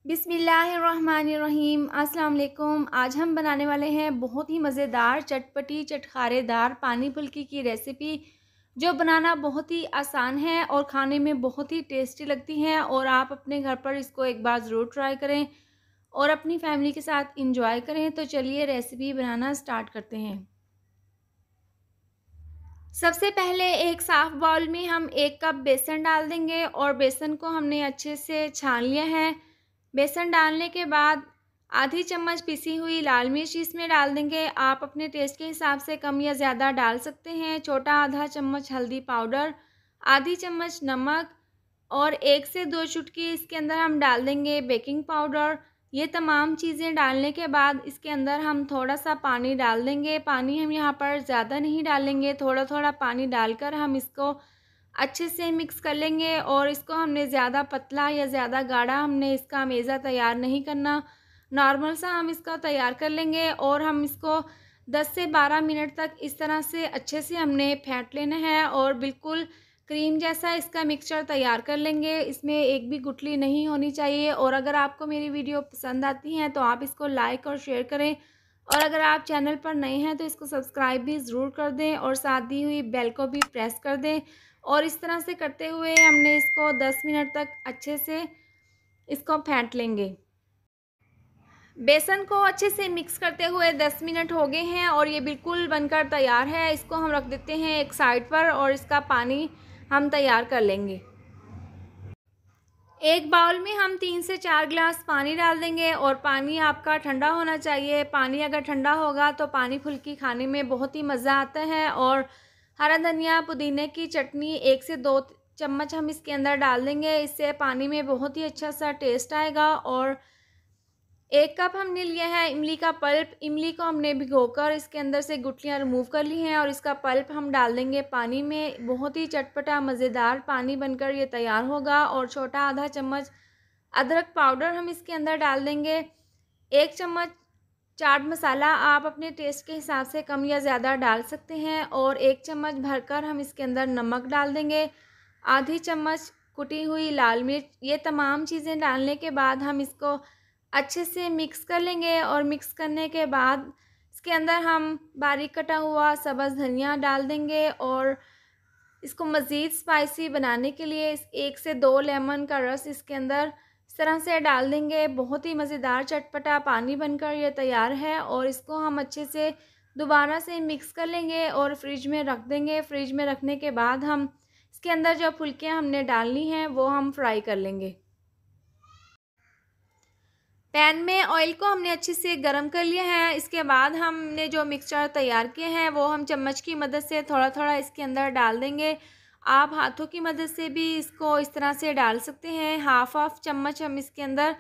बिस्मिल्लाहिर्रहमानिर्रहीम। अस्सलाम वालेकुम। आज हम बनाने वाले हैं बहुत ही मज़ेदार चटपटी चटखारेदार पानी फुल्की की रेसिपी, जो बनाना बहुत ही आसान है और खाने में बहुत ही टेस्टी लगती हैं। और आप अपने घर पर इसको एक बार ज़रूर ट्राई करें और अपनी फैमिली के साथ इंजॉय करें। तो चलिए रेसिपी बनाना स्टार्ट करते हैं। सबसे पहले एक साफ़ बाउल में हम 1 कप बेसन डाल देंगे और बेसन को हमने अच्छे से छान लिया है। बेसन डालने के बाद आधी चम्मच पिसी हुई लाल मिर्च इसमें डाल देंगे। आप अपने टेस्ट के हिसाब से कम या ज़्यादा डाल सकते हैं। छोटा आधा चम्मच हल्दी पाउडर, आधी चम्मच नमक और 1 से 2 चुटकी इसके अंदर हम डाल देंगे बेकिंग पाउडर। ये तमाम चीज़ें डालने के बाद इसके अंदर हम थोड़ा सा पानी डाल देंगे। पानी हम यहाँ पर ज़्यादा नहीं डालेंगे, थोड़ा थोड़ा पानी डालकर हम इसको अच्छे से मिक्स कर लेंगे। और इसको हमने ज़्यादा पतला या ज़्यादा गाढ़ा हमने इसका मेज़ा तैयार नहीं करना, नॉर्मल सा हम इसका तैयार कर लेंगे। और हम इसको 10 से 12 मिनट तक इस तरह से अच्छे से हमने फेंट लेना है और बिल्कुल क्रीम जैसा इसका मिक्सचर तैयार कर लेंगे। इसमें एक भी गुठली नहीं होनी चाहिए। और अगर आपको मेरी वीडियो पसंद आती है तो आप इसको लाइक और शेयर करें, और अगर आप चैनल पर नए हैं तो इसको सब्सक्राइब भी ज़रूर कर दें और साथ दी हुई बेल को भी प्रेस कर दें। और इस तरह से करते हुए हमने इसको 10 मिनट तक अच्छे से इसको फेंट लेंगे। बेसन को अच्छे से मिक्स करते हुए 10 मिनट हो गए हैं और ये बिल्कुल बनकर तैयार है। इसको हम रख देते हैं एक साइड पर और इसका पानी हम तैयार कर लेंगे। एक बाउल में हम 3 से 4 गिलास पानी डाल देंगे और पानी आपका ठंडा होना चाहिए। पानी अगर ठंडा होगा तो पानी फुल्की खाने में बहुत ही मज़ा आता है। और हरा धनिया पुदीने की चटनी 1 से 2 चम्मच हम इसके अंदर डाल देंगे। इससे पानी में बहुत ही अच्छा सा टेस्ट आएगा। और 1 कप हमने लिया है इमली का पल्प। इमली को हमने भिगोकर इसके अंदर से गुठलियाँ रिमूव कर ली हैं और इसका पल्प हम डाल देंगे पानी में। बहुत ही चटपटा मज़ेदार पानी बनकर ये तैयार होगा। और छोटा आधा चम्मच अदरक पाउडर हम इसके अंदर डाल देंगे। 1 चम्मच चाट मसाला आप अपने टेस्ट के हिसाब से कम या ज़्यादा डाल सकते हैं। और 1 चम्मच भरकर हम इसके अंदर नमक डाल देंगे। आधी चम्मच कुटी हुई लाल मिर्च। ये तमाम चीज़ें डालने के बाद हम इसको अच्छे से मिक्स कर लेंगे। और मिक्स करने के बाद इसके अंदर हम बारीक कटा हुआ सब्ज़ धनिया डाल देंगे। और इसको मज़ीद स्पाइसी बनाने के लिए 1 से 2 लेमन का रस इसके अंदर इस तरह से डाल देंगे। बहुत ही मज़ेदार चटपटा पानी बनकर ये तैयार है। और इसको हम अच्छे से दोबारा से मिक्स कर लेंगे और फ्रिज में रख देंगे। फ्रिज में रखने के बाद हम इसके अंदर जो फुल्कियाँ हमने डालनी हैं वो हम फ्राई कर लेंगे। पैन में ऑयल को हमने अच्छे से गरम कर लिया है। इसके बाद हमने जो मिक्सचर तैयार किए हैं वो हम चम्मच की मदद से थोड़ा थोड़ा इसके अंदर डाल देंगे। आप हाथों की मदद से भी इसको इस तरह से डाल सकते हैं। हाफ चम्मच हम इसके अंदर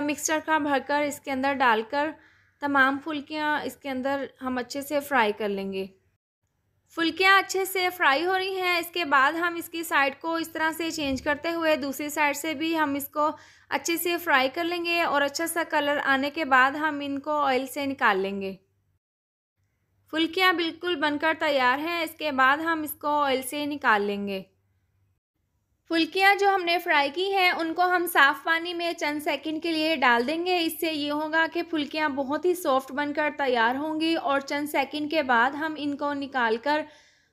मिक्सचर का भरकर इसके अंदर डालकर तमाम फुल्कियाँ इसके अंदर हम अच्छे से फ्राई कर लेंगे। फुल्कियाँ अच्छे से फ्राई हो रही हैं। इसके बाद हम इसकी साइड को इस तरह से चेंज करते हुए दूसरी साइड से भी हम इसको अच्छे से फ्राई कर लेंगे। और अच्छा सा कलर आने के बाद हम इनको ऑयल से निकाल लेंगे। फुल्कियाँ बिल्कुल बनकर तैयार हैं। इसके बाद हम इसको ऑयल से निकाल लेंगे। फुल्कियाँ जो हमने फ्राई की हैं उनको हम साफ़ पानी में चंद सेकंड के लिए डाल देंगे। इससे ये होगा कि फुल्कियाँ बहुत ही सॉफ्ट बनकर तैयार होंगी। और चंद सेकंड के बाद हम इनको निकाल कर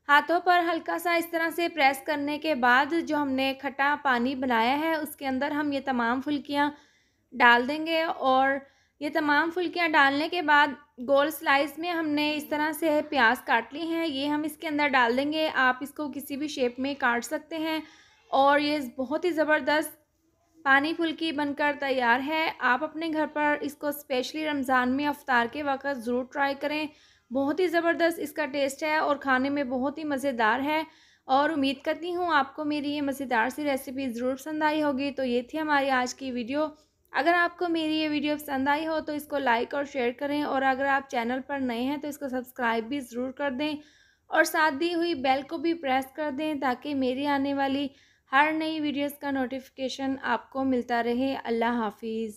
हाथों पर हल्का सा इस तरह से प्रेस करने के बाद जो हमने खट्टा पानी बनाया है उसके अंदर हम ये तमाम फुल्कियाँ डाल देंगे। और ये तमाम फुल्कियाँ डालने के बाद गोल स्लाइस में हमने इस तरह से प्याज काट ली हैं, ये हम इसके अंदर डाल देंगे। आप इसको किसी भी शेप में काट सकते हैं। और ये बहुत ही ज़बरदस्त पानी फुल्की बनकर तैयार है। आप अपने घर पर इसको स्पेशली रमज़ान में अफ्तार के वक़्त ज़रूर ट्राई करें। बहुत ही ज़बरदस्त इसका टेस्ट है और खाने में बहुत ही मज़ेदार है। और उम्मीद करती हूँ आपको मेरी ये मज़ेदार सी रेसिपी ज़रूर पसंद आई होगी। तो ये थी हमारी आज की वीडियो। अगर आपको मेरी ये वीडियो पसंद आई हो तो इसको लाइक और शेयर करें, और अगर आप चैनल पर नए हैं तो इसको सब्सक्राइब भी ज़रूर कर दें और साथ दी हुई बेल को भी प्रेस कर दें ताकि मेरी आने वाली हर नई वीडियोस का नोटिफिकेशन आपको मिलता रहे। अल्लाह हाफिज़।